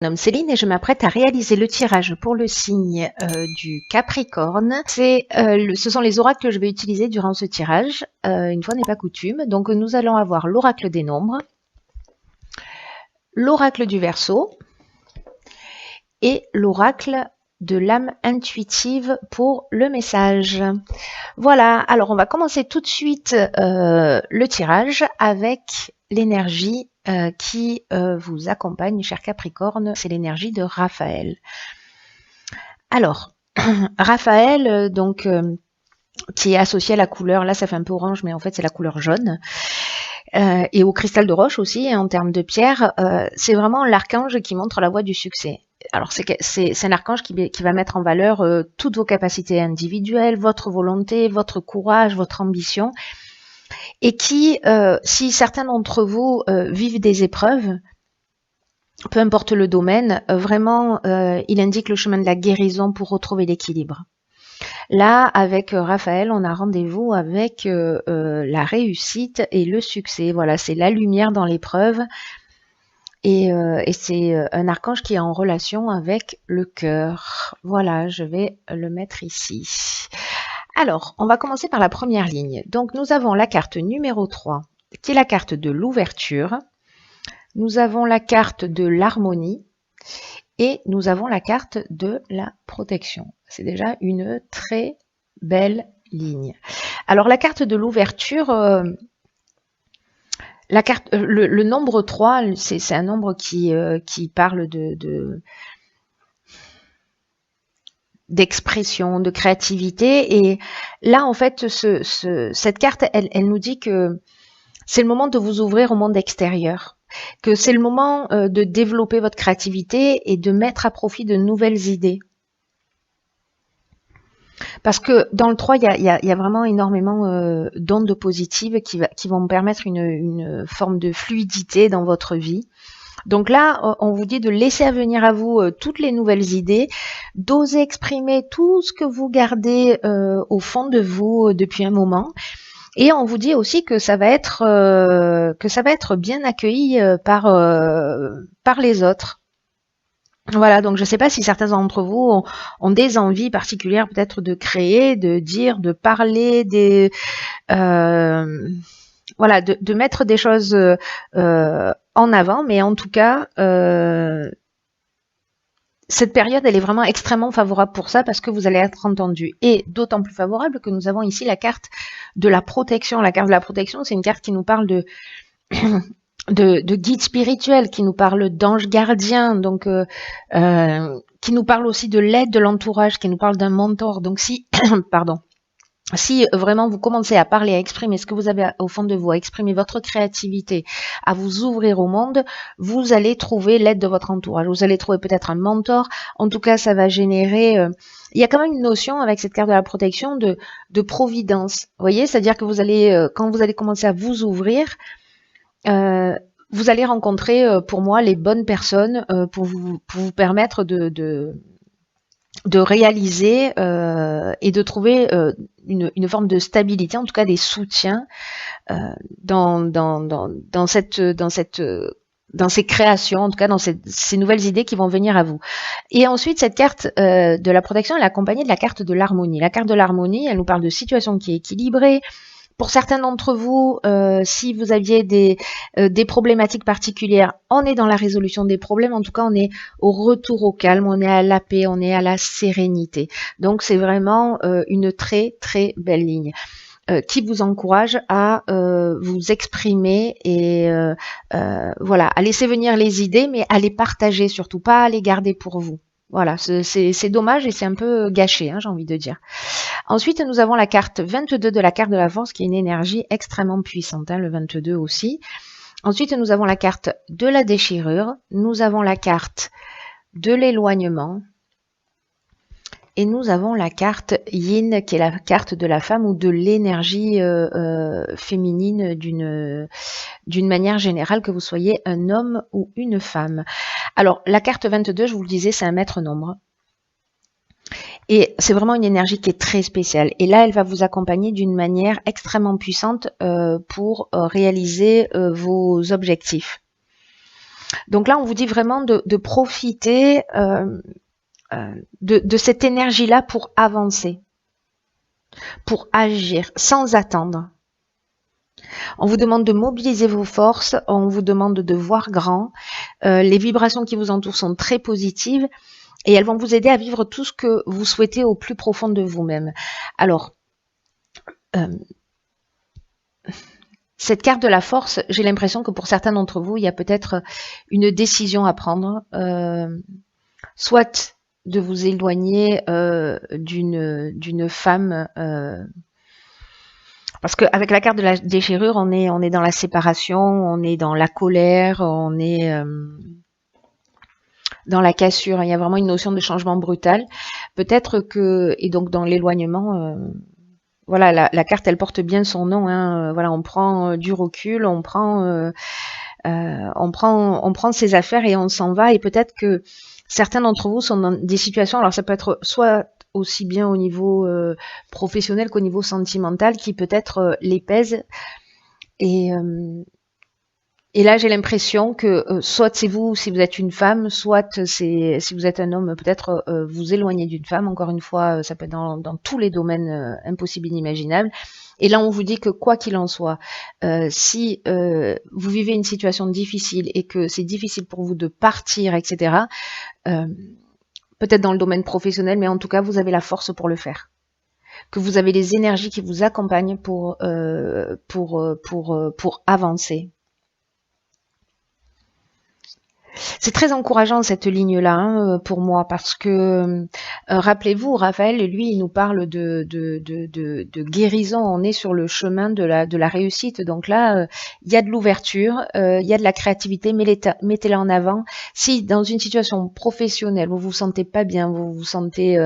Je me nomme Céline et je m'apprête à réaliser le tirage pour le signe du Capricorne. Ce sont les oracles que je vais utiliser durant ce tirage, une fois n'est pas coutume. Donc nous allons avoir l'oracle des nombres, l'oracle du Verseau et l'oracle de l'âme intuitive pour le message. Voilà, alors on va commencer tout de suite le tirage avec l'énergie qui vous accompagne, cher Capricorne, c'est l'énergie de Raphaël. Alors, Raphaël, donc, qui est associé à la couleur, là ça fait un peu orange, mais en fait c'est la couleur jaune, et au cristal de roche aussi, en termes de pierre, c'est vraiment l'archange qui montre la voie du succès. Alors c'est un archange qui va mettre en valeur toutes vos capacités individuelles, votre volonté, votre courage, votre ambition, et qui, si certains d'entre vous vivent des épreuves, peu importe le domaine, vraiment, il indique le chemin de la guérison pour retrouver l'équilibre. Là, avec Raphaël, on a rendez-vous avec la réussite et le succès. Voilà, c'est la lumière dans l'épreuve. Et c'est un archange qui est en relation avec le cœur. Voilà, je vais le mettre ici. Alors, on va commencer par la première ligne. Donc, nous avons la carte numéro 3, qui est la carte de l'ouverture. Nous avons la carte de l'harmonie. Et nous avons la carte de la protection. C'est déjà une très belle ligne. Alors, la carte de l'ouverture, le nombre 3, c'est un nombre qui parle d'expression, de créativité. Et là, en fait, cette carte, elle nous dit que c'est le moment de vous ouvrir au monde extérieur, que c'est le moment de développer votre créativité et de mettre à profit de nouvelles idées. Parce que dans le 3, il y a vraiment énormément d'ondes positives qui vont permettre une forme de fluidité dans votre vie. Donc là, on vous dit de laisser venir à vous toutes les nouvelles idées, d'oser exprimer tout ce que vous gardez au fond de vous depuis un moment. Et on vous dit aussi que ça va être bien accueilli par les autres. Voilà, donc je ne sais pas si certains d'entre vous ont des envies particulières peut-être de créer, de dire, de parler, voilà, de mettre des choses en avant, mais en tout cas, cette période, elle est vraiment extrêmement favorable pour ça parce que vous allez être entendu. Et d'autant plus favorable que nous avons ici la carte de la protection. La carte de la protection, c'est une carte qui nous parle de guide spirituel, qui nous parle d'ange gardien, donc qui nous parle aussi de l'aide de l'entourage, qui nous parle d'un mentor. Donc si, pardon, si vraiment vous commencez à parler, à exprimer ce que vous avez au fond de vous, à exprimer votre créativité, à vous ouvrir au monde, vous allez trouver l'aide de votre entourage. Vous allez trouver peut-être un mentor. En tout cas, ça va générer... il y a quand même une notion avec cette carte de la protection de providence. Vous voyez, c'est-à-dire que vous allez, quand vous allez commencer à vous ouvrir, vous allez rencontrer, pour moi, les bonnes personnes pour vous permettre de réaliser et de trouver une forme de stabilité, en tout cas des soutiens dans ces créations, en tout cas dans ces nouvelles idées qui vont venir à vous. Et ensuite, cette carte de la protection, elle est accompagnée de la carte de l'harmonie. La carte de l'harmonie, elle nous parle de situation qui est équilibrée. Pour certains d'entre vous, si vous aviez des problématiques particulières, on est dans la résolution des problèmes. En tout cas, on est au retour au calme, on est à la paix, on est à la sérénité. Donc, c'est vraiment une très, très belle ligne qui vous encourage à vous exprimer et voilà, à laisser venir les idées, mais à les partager surtout, pas à les garder pour vous. Voilà, c'est dommage et c'est un peu gâché, hein, j'ai envie de dire. Ensuite, nous avons la carte 22 de la carte de la force, qui est une énergie extrêmement puissante, hein, le 22 aussi. Ensuite, nous avons la carte de la déchirure, nous avons la carte de l'éloignement, et nous avons la carte Yin, qui est la carte de la femme ou de l'énergie féminine d'une manière générale, que vous soyez un homme ou une femme. Alors, la carte 22, je vous le disais, c'est un maître nombre. Et c'est vraiment une énergie qui est très spéciale. Et là, elle va vous accompagner d'une manière extrêmement puissante pour réaliser vos objectifs. Donc là, on vous dit vraiment de profiter de cette énergie-là pour avancer, pour agir, sans attendre. On vous demande de mobiliser vos forces, on vous demande de voir grand. Les vibrations qui vous entourent sont très positives et elles vont vous aider à vivre tout ce que vous souhaitez au plus profond de vous-même. Alors, cette carte de la force, j'ai l'impression que pour certains d'entre vous, il y a peut-être une décision à prendre, soit de vous éloigner d'une femme, parce qu'avec la carte de la déchirure, on est dans la séparation, on est dans la colère, on est dans la cassure. Il y a vraiment une notion de changement brutal. Peut-être que, et donc dans l'éloignement, voilà, la carte, elle porte bien son nom. Hein, voilà, on prend du recul, on prend ses affaires et on s'en va. Et peut-être que certains d'entre vous sont dans des situations. Alors ça peut être soit aussi bien au niveau professionnel qu'au niveau sentimental, qui peut-être les pèsent. Et là, j'ai l'impression que soit c'est vous si vous êtes une femme, soit c'est si vous êtes un homme, peut-être vous éloigner d'une femme. Encore une fois, ça peut être dans tous les domaines impossibles, inimaginables. Et là, on vous dit que quoi qu'il en soit, si vous vivez une situation difficile et que c'est difficile pour vous de partir, etc., peut-être dans le domaine professionnel, mais en tout cas, vous avez la force pour le faire. Que vous avez les énergies qui vous accompagnent pour avancer. C'est très encourageant cette ligne-là hein, pour moi parce que rappelez-vous, Raphaël, lui, il nous parle de guérison. On est sur le chemin de la réussite. Donc là, il y a de l'ouverture, il y a de la créativité. Mettez-la en avant. Si dans une situation professionnelle, vous vous sentez pas bien, vous vous sentez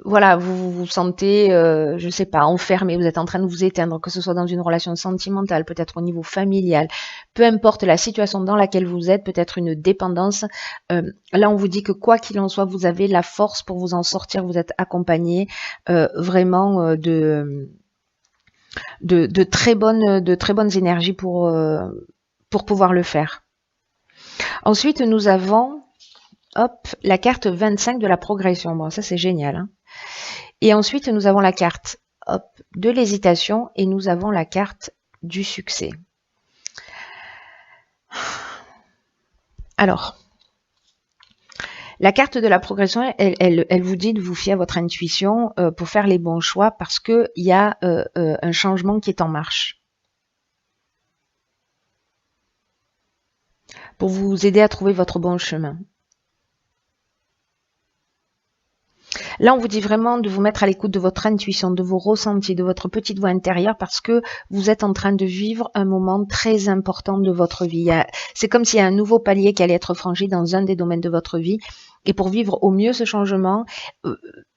voilà, vous vous sentez, je sais pas, enfermé, vous êtes en train de vous éteindre, que ce soit dans une relation sentimentale, peut-être au niveau familial, peu importe la situation dans laquelle vous êtes, peut-être une dépendance. Là, on vous dit que quoi qu'il en soit, vous avez la force pour vous en sortir, vous êtes accompagné vraiment de très bonnes énergies pour pouvoir le faire. Ensuite, nous avons la carte 25 de la progression. Bon, ça c'est génial. Hein. Et ensuite, nous avons la carte de l'hésitation et nous avons la carte du succès. Alors, la carte de la progression, elle vous dit de vous fier à votre intuition pour faire les bons choix parce qu'il y a un changement qui est en marche. Pour vous aider à trouver votre bon chemin. Là, on vous dit vraiment de vous mettre à l'écoute de votre intuition, de vos ressentis, de votre petite voix intérieure parce que vous êtes en train de vivre un moment très important de votre vie. C'est comme s'il y a un nouveau palier qui allait être franchi dans un des domaines de votre vie. Et pour vivre au mieux ce changement,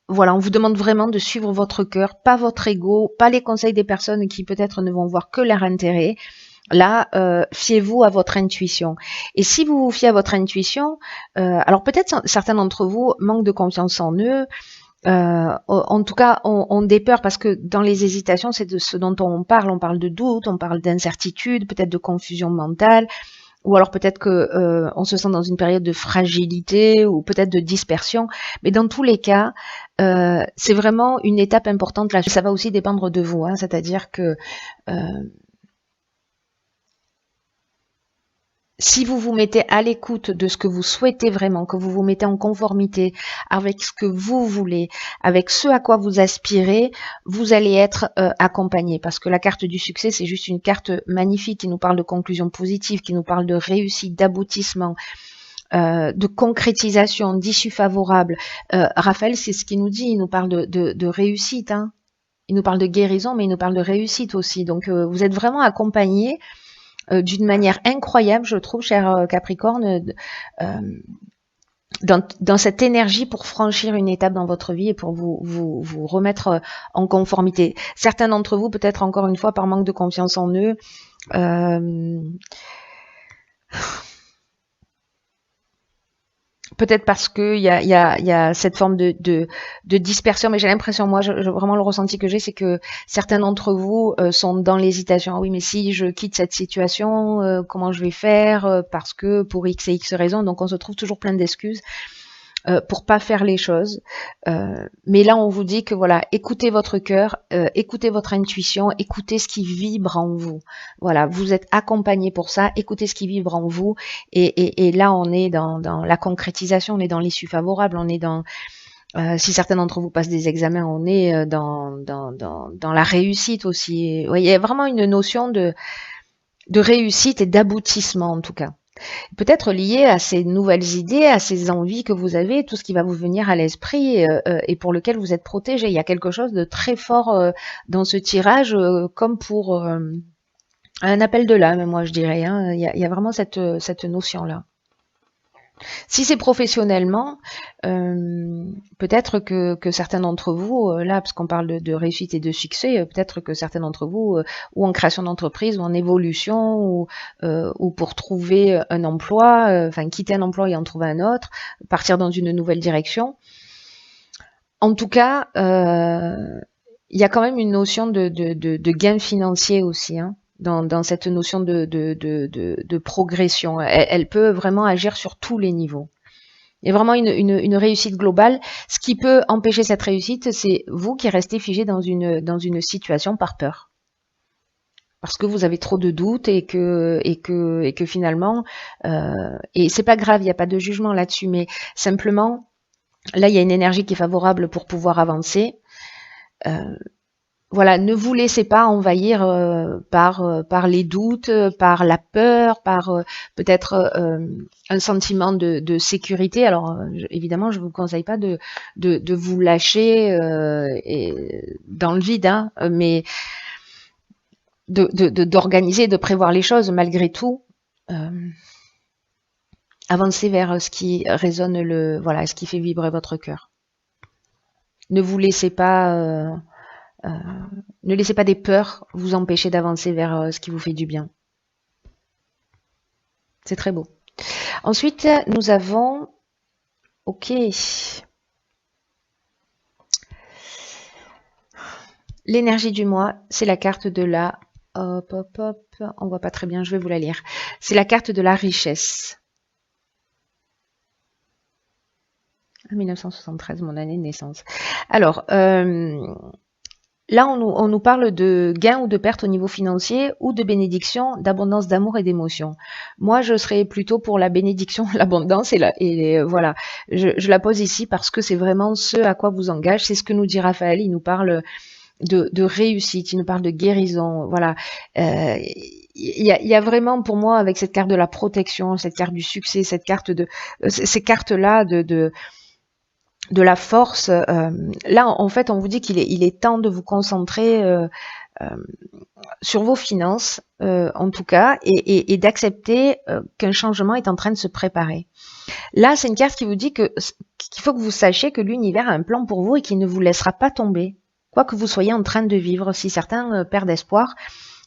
voilà, on vous demande vraiment de suivre votre cœur, pas votre ego, pas les conseils des personnes qui peut-être ne vont voir que leur intérêt. Là, fiez-vous à votre intuition. Et si vous vous fiez à votre intuition, alors peut-être certains d'entre vous manquent de confiance en eux. En tout cas, ont des peurs parce que dans les hésitations, c'est de ce dont on parle. On parle de doute, on parle d'incertitude, peut-être de confusion mentale, ou alors peut-être que on se sent dans une période de fragilité ou peut-être de dispersion. Mais dans tous les cas, c'est vraiment une étape importante. Là, ça va aussi dépendre de vous, hein, c'est-à-dire que si vous vous mettez à l'écoute de ce que vous souhaitez vraiment, que vous vous mettez en conformité avec ce que vous voulez, avec ce à quoi vous aspirez, vous allez être accompagné. Parce que la carte du succès, c'est juste une carte magnifique qui nous parle de conclusion positive, qui nous parle de réussite, d'aboutissement, de concrétisation, d'issue favorable. Raphaël, c'est ce qu'il nous dit, il nous parle de réussite. Hein. Il nous parle de guérison, mais il nous parle de réussite aussi. Donc, vous êtes vraiment accompagné d'une manière incroyable, je trouve, cher Capricorne, dans cette énergie pour franchir une étape dans votre vie et pour vous remettre en conformité. Certains d'entre vous, peut-être encore une fois, par manque de confiance en eux, Peut-être parce que il y a cette forme de dispersion, mais j'ai l'impression, moi, vraiment le ressenti que j'ai, c'est que certains d'entre vous sont dans l'hésitation. Ah oui, mais si je quitte cette situation, comment je vais faire parce que pour X et X raisons, donc on se trouve toujours plein d'excuses pour pas faire les choses. Mais là, on vous dit que voilà, écoutez votre cœur, écoutez votre intuition, écoutez ce qui vibre en vous. Voilà, vous êtes accompagné pour ça. Écoutez ce qui vibre en vous. Et là, on est dans la concrétisation, on est dans l'issue favorable, on est dans si certains d'entre vous passent des examens, on est dans la réussite aussi. Ouais, il y a vraiment une notion de réussite et d'aboutissement en tout cas. Peut-être lié à ces nouvelles idées, à ces envies que vous avez, tout ce qui va vous venir à l'esprit et pour lequel vous êtes protégé. Il y a quelque chose de très fort dans ce tirage, comme pour un appel de l'âme, moi je dirais. Hein. Il y a vraiment cette notion-là. Si c'est professionnellement, peut-être que certains d'entre vous, là, parce qu'on parle de réussite et de succès, peut-être que certains d'entre vous, ou en création d'entreprise, ou en évolution, ou pour trouver un emploi, enfin quitter un emploi et en trouver un autre, partir dans une nouvelle direction. En tout cas, il y a quand même une notion de gain financier aussi, hein. Dans cette notion de progression. Elle peut vraiment agir sur tous les niveaux. Il y a vraiment une réussite globale. Ce qui peut empêcher cette réussite, c'est vous qui restez figé dans une situation par peur. Parce que vous avez trop de doutes et que finalement, et c'est pas grave, il n'y a pas de jugement là-dessus, mais simplement, là, il y a une énergie qui est favorable pour pouvoir avancer. Voilà, ne vous laissez pas envahir par les doutes, par la peur, par peut-être un sentiment de sécurité. Alors évidemment, je vous conseille pas de vous lâcher dans le vide, hein, mais d'organiser, de prévoir les choses malgré tout. Avancez vers ce qui résonne, voilà, ce qui fait vibrer votre cœur. Ne vous laissez pas ne laissez pas des peurs vous empêcher d'avancer vers ce qui vous fait du bien. C'est très beau. Ensuite, nous avons... Ok. L'énergie du mois, c'est la carte de la... Hop, hop, hop. On voit pas très bien, je vais vous la lire. C'est la carte de la richesse. 1973, mon année de naissance. Alors... là, on nous parle de gain ou de perte au niveau financier ou de bénédiction, d'abondance d'amour et d'émotion. Moi, je serais plutôt pour la bénédiction, l'abondance et voilà. Je la pose ici parce que c'est vraiment ce à quoi vous engage. C'est ce que nous dit Raphaël. Il nous parle de réussite, il nous parle de guérison. Voilà. Il y a vraiment pour moi avec cette carte de la protection, cette carte du succès, cette carte ces cartes-là de la force. Là, en fait, on vous dit qu'il est temps de vous concentrer sur vos finances, en tout cas, et d'accepter qu'un changement est en train de se préparer. Là, c'est une carte qui vous dit qu'il faut que vous sachiez que l'univers a un plan pour vous et qu'il ne vous laissera pas tomber, quoi que vous soyez en train de vivre. Si certains perdent espoir,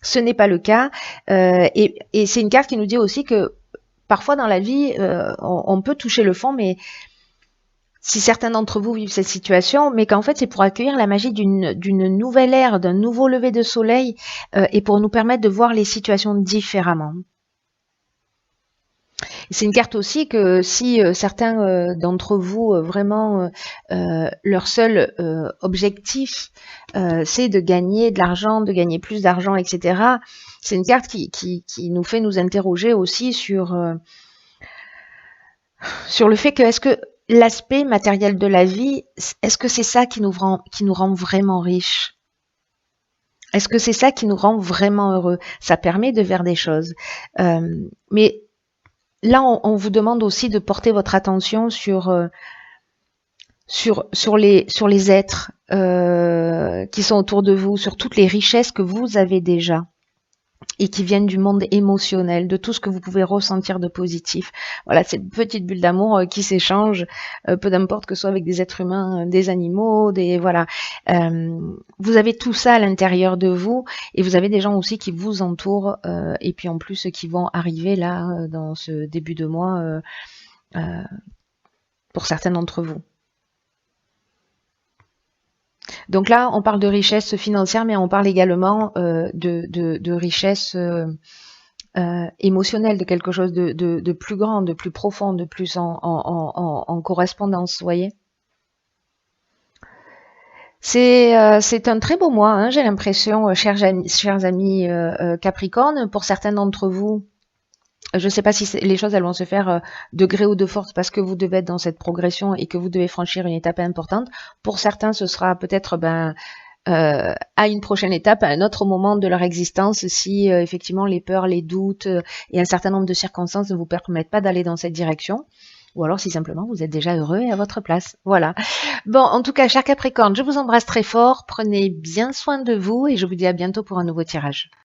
ce n'est pas le cas. Et c'est une carte qui nous dit aussi que parfois dans la vie, on peut toucher le fond, mais si certains d'entre vous vivent cette situation, mais qu'en fait c'est pour accueillir la magie d'une nouvelle ère, d'un nouveau lever de soleil et pour nous permettre de voir les situations différemment. C'est une carte aussi que si certains d'entre vous vraiment leur seul objectif c'est de gagner de l'argent, de gagner plus d'argent, etc. C'est une carte qui nous fait nous interroger aussi sur le fait que est-ce que l'aspect matériel de la vie, est-ce que c'est ça qui nous rend vraiment riches? Est-ce que c'est ça qui nous rend vraiment heureux? Ça permet de faire des choses. Mais là, on vous demande aussi de porter votre attention sur les êtres qui sont autour de vous, sur toutes les richesses que vous avez déjà et qui viennent du monde émotionnel, de tout ce que vous pouvez ressentir de positif. Voilà, cette petite bulle d'amour qui s'échange, peu d'importe que ce soit avec des êtres humains, des animaux, voilà. Vous avez tout ça à l'intérieur de vous et vous avez des gens aussi qui vous entourent et puis en plus ceux qui vont arriver là dans ce début de mois pour certains d'entre vous. Donc là, on parle de richesse financière, mais on parle également de richesse émotionnelle, de quelque chose de plus grand, de plus profond, de plus en correspondance, vous voyez. C'est un très beau mois, hein, j'ai l'impression, chers amis Capricorne. Pour certains d'entre vous, je ne sais pas si les choses elles vont se faire de gré ou de force parce que vous devez être dans cette progression et que vous devez franchir une étape importante. Pour certains, ce sera peut-être à une prochaine étape, à un autre moment de leur existence, si effectivement les peurs, les doutes et un certain nombre de circonstances ne vous permettent pas d'aller dans cette direction. Ou alors si simplement vous êtes déjà heureux et à votre place. Voilà. Bon, en tout cas, chers Capricorne, je vous embrasse très fort. Prenez bien soin de vous et je vous dis à bientôt pour un nouveau tirage.